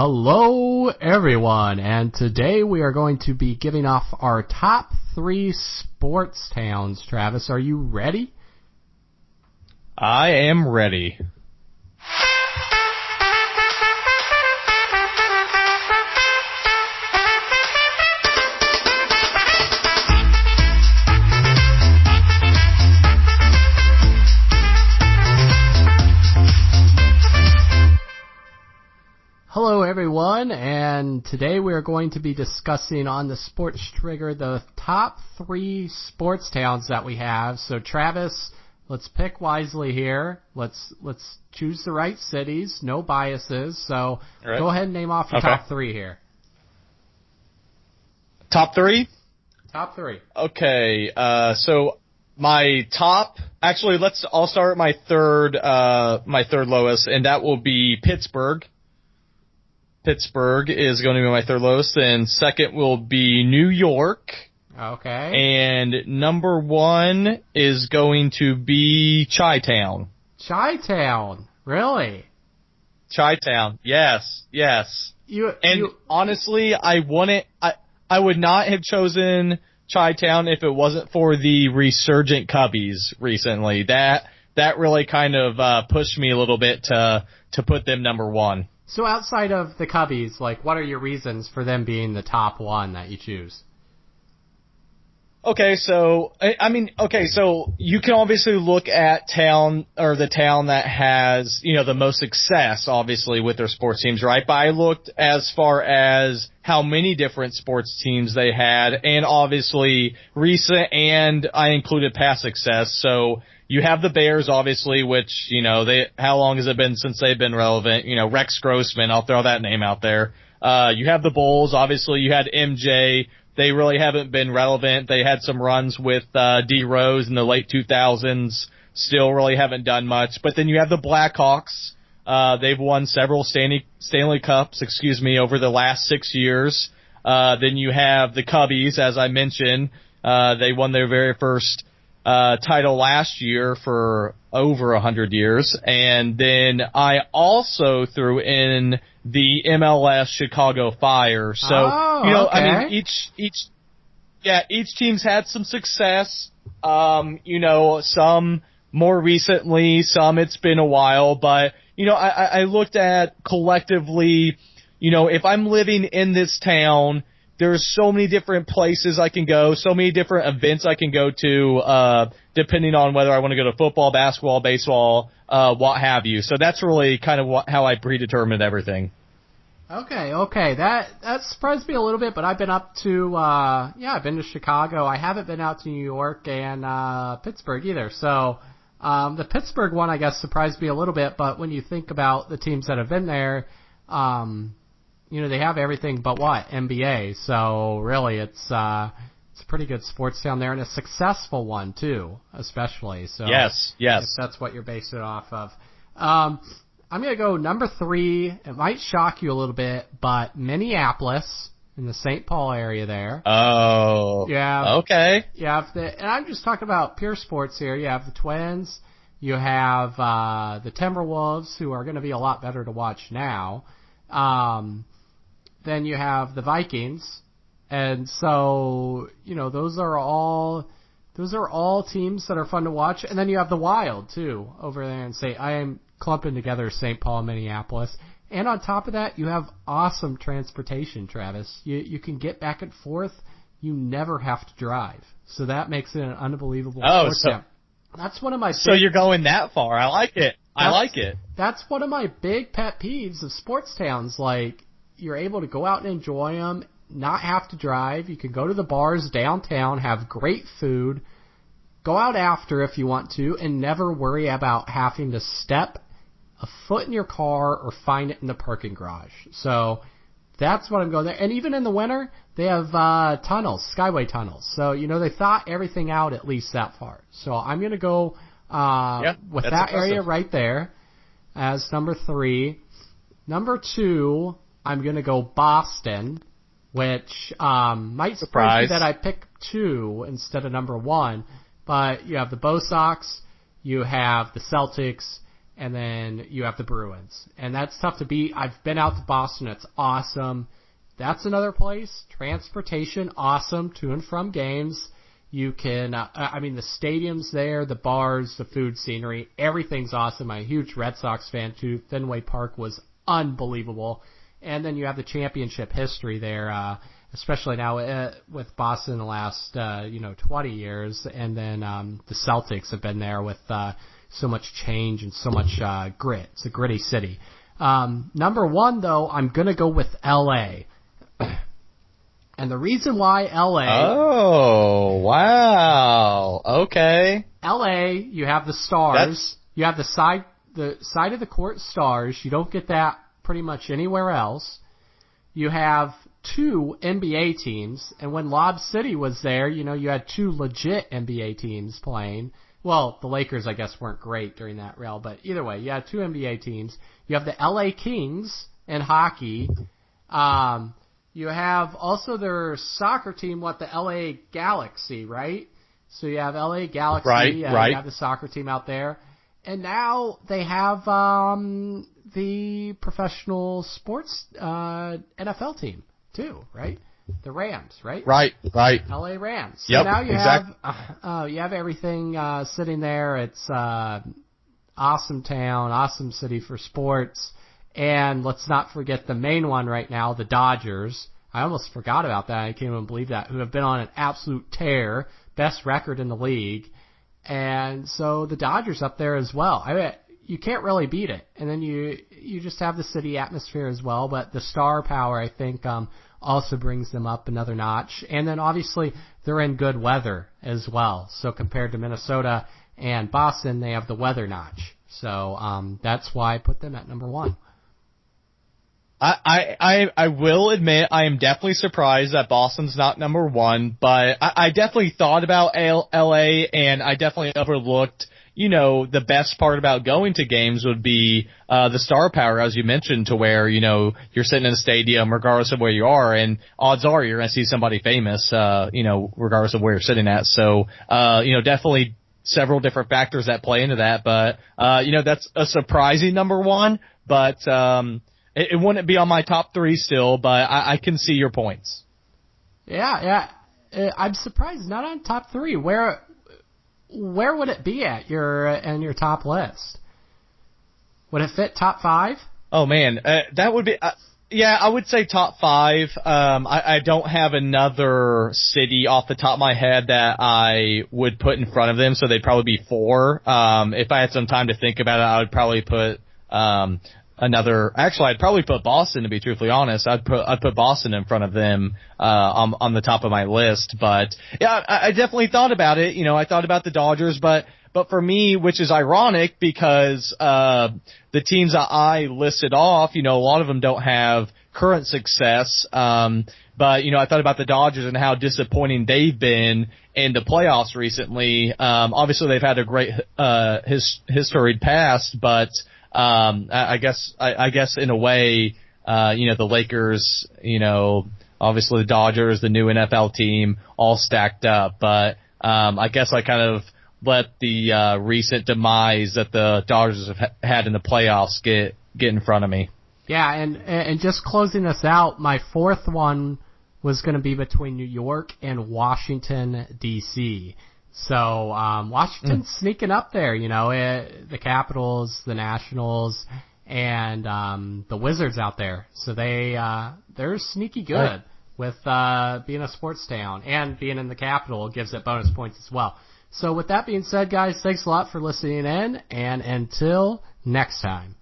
Hello, everyone, and today we are going to be giving off our top 3 sports towns. Travis, are you ready? I am ready. Hello, everyone, and today we are going to be discussing on the Sports Trigger the top 3 sports towns that we have. So, Travis, let's pick wisely here. Let's choose the right cities, no biases. So, right. Go ahead and name off your top 3 here. Top 3? Top 3. Okay, so my top, actually, I'll start at my third lowest, and that will be Pittsburgh. Pittsburgh is going to be my third lowest, and second will be New York. Okay. And number 1 is going to be Chi-Town. Chi-Town, really? Chi-Town, yes. Honestly, I would not have chosen Chi-Town if it wasn't for the resurgent Cubbies recently. That really kind of pushed me a little bit to put them number 1. So outside of the Cubbies, what are your reasons for them being the top 1 that you choose? Okay, so you can obviously look at the town that has, the most success, obviously, with their sports teams, right? But I looked as far as how many different sports teams they had, and obviously recent, and I included past success. So you have the Bears, obviously, which, how long has it been since they've been relevant? Rex Grossman, I'll throw that name out there. You have the Bulls, obviously, you had MJ. They really haven't been relevant. They had some runs with D Rose in the late 2000s. Still really haven't done much. But then you have the Blackhawks. They've won several Stanley Cups, over the last 6 years. Then you have the Cubbies, as I mentioned. They won their very first title last year for over 100 years. And then I also threw in the MLS Chicago Fire. So, okay. Each team's had some success. Some more recently, some it's been a while, but, I looked at collectively, if I'm living in this town, there's so many different places I can go, so many different events I can go to, depending on whether I want to go to football, basketball, baseball, what have you. So that's really kind of how I predetermined everything. Okay. That surprised me a little bit, but I've been up to, I've been to Chicago. I haven't been out to New York and Pittsburgh either. So the Pittsburgh one, I guess, surprised me a little bit, but when you think about the teams that have been there, they have everything but what? NBA. So really, it's a pretty good sports town there, and a successful one too, especially. So yes. If that's what you're basing it off of. I'm going to go number 3. It might shock you a little bit, but Minneapolis in the St. Paul area there. Oh. Yeah. Okay. And I'm just talking about pure sports here. You have the Twins. You have the Timberwolves, who are going to be a lot better to watch now. Then you have the Vikings. And so, those are all teams that are fun to watch. And then you have the Wild, too, over there in I am clumping together St. Paul and Minneapolis. And on top of that, you have awesome transportation, Travis. You can get back and forth. You never have to drive. So that makes it an unbelievable sports town. That's one of my So you're going that far. I like it. That's one of my big pet peeves of sports towns. You're able to go out and enjoy them, not have to drive. You can go to the bars downtown, have great food, go out after if you want to, and never worry about having to step a foot in your car or find it in the parking garage. So that's what I'm going there. And even in the winter, they have tunnels, skyway tunnels. So, they thought everything out at least that far. So I'm going to go with that impressive area right there as number 3. Number 2, I'm going to go Boston, which might surprise you that I picked 2 instead of number 1. But you have the Bo Sox, you have the Celtics, and then you have the Bruins. And that's tough to beat. I've been out to Boston. It's awesome. That's another place. Transportation, awesome, to and from games. You can, the stadium's there, the bars, the food, scenery, everything's awesome. I'm a huge Red Sox fan, too. Fenway Park was unbelievable. And then you have the championship history there, especially now with Boston the last, 20 years. And then the Celtics have been there with so much change and so much grit. It's a gritty city. Number one, though, I'm going to go with L.A., and the reason why L.A. Oh, wow. Okay. L.A., you have the stars. You have the side of the court stars. You don't get that pretty much anywhere else. You have 2 NBA teams. And when Lob City was there, you had 2 legit NBA teams playing. Well, the Lakers, I guess, weren't great during that realm. But either way, you had 2 NBA teams. You have the L.A. Kings in hockey. You have also their soccer team, the LA Galaxy, right? So you have LA Galaxy, right. You have the soccer team out there. And now they have the professional sports NFL team, too, right? The Rams, right? Right. LA Rams. So yep, now you exactly. you have everything sitting there. It's awesome town, awesome city for sports. And let's not forget the main one right now, the Dodgers. I almost forgot about that. I can't even believe that. Who have been on an absolute tear, best record in the league. And so the Dodgers up there as well. I mean, you can't really beat it. And then you just have the city atmosphere as well. But the star power, I think, also brings them up another notch. And then obviously they're in good weather as well. So compared to Minnesota and Boston, they have the weather notch. So that's why I put them at number one. I will admit I am definitely surprised that Boston's not number one, but I definitely thought about LA, and I definitely overlooked, the best part about going to games would be the star power, as you mentioned, to where, you're sitting in a stadium regardless of where you are, and odds are you're going to see somebody famous, regardless of where you're sitting at. So, definitely several different factors that play into that, but, that's a surprising number one, but, it wouldn't be on my top 3 still, but I can see your points. Yeah. I'm surprised not on top 3. Where would it be at your top list? Would it fit top 5? Oh man, that would be. Yeah, I would say top 5. I don't have another city off the top of my head that I would put in front of them, so they'd probably be 4. If I had some time to think about it, I would probably put I'd probably put Boston, to be truthfully honest. I'd put Boston in front of them, on the top of my list. But yeah, I definitely thought about it. I thought about the Dodgers, but for me, which is ironic because, the teams that I listed off, a lot of them don't have current success. But, I thought about the Dodgers and how disappointing they've been in the playoffs recently. Obviously they've had a great, historied past, but, I guess in a way, the Lakers, obviously the Dodgers, the new NFL team, all stacked up. But, I guess I kind of let the, recent demise that the Dodgers have had in the playoffs get in front of me. Yeah. And just closing this out, my 4th one was going to be between New York and Washington, D.C. So, Washington's sneaking up there, the Capitals, the Nationals, and, the Wizards out there. So they're sneaky good with, being a sports town, and being in the capital gives it bonus points as well. So with that being said, guys, thanks a lot for listening in, and until next time.